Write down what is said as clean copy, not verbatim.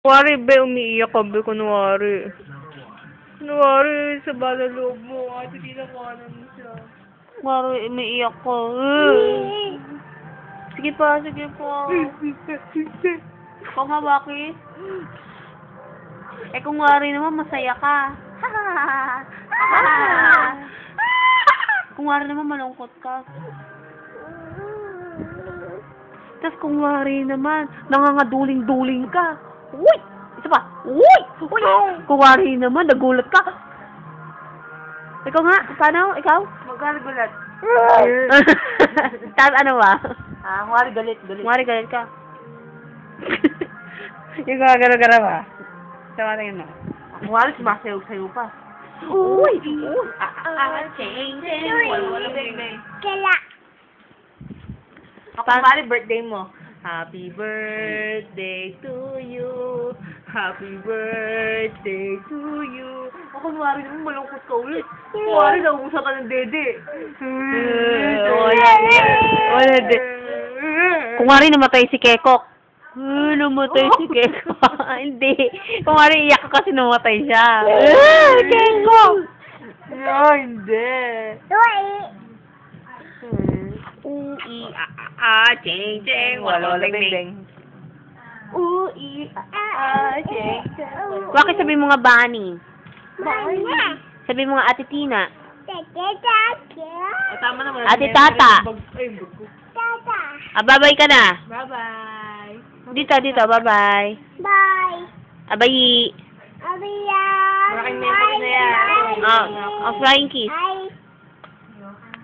Kunwari, be, umiiyak ka, be, kunwari. Kunwari, sa bala loob mo, ate, tinakanan mo siya. Kunwari, umiiyak ka. Sige pa, sige pa. Ikaw nga, bakit? Eh, kunwari naman, masaya ka. Kunwari naman, malungkot ka. Tapos kunwari naman, nangangaduling-duling ka. Uy! Isa pa! Uy! Uy! Kunwari naman, nagulat ka. Ikaw nga, paano? Ikaw? Magagalat. Tapos ano ba? Kunwari galit. Kunwari galit ka. Yung gagara-gara ba? Sama tingin mo. Kunwari sumasayaw-sayaw pa. Uy! Ching-ching. Wala bang. Kala. Kunwari birthday mo. Happy birthday to you. Happy birthday to you. Kunwari naman malungkot ka ulit. Kunwari naubusan ka ng dede. Wala din. Kunwari namatay si Kekok. Namatay si Kekok. Hindi. Kunwari iyak ka kasi namatay siya. Kekok! Hindi. Ching, ching, Wala bang. Ching-ching. Bakit sabi mo nga Bunny? Sabi mo nga Ate Tina. Tama naman. Ate Tata. Ay, bag ko. Babay ka na. Bye-bye. Dito, babay. Bye. Abay. Abiya. Malaking member na yan. Flying kiss. Bye.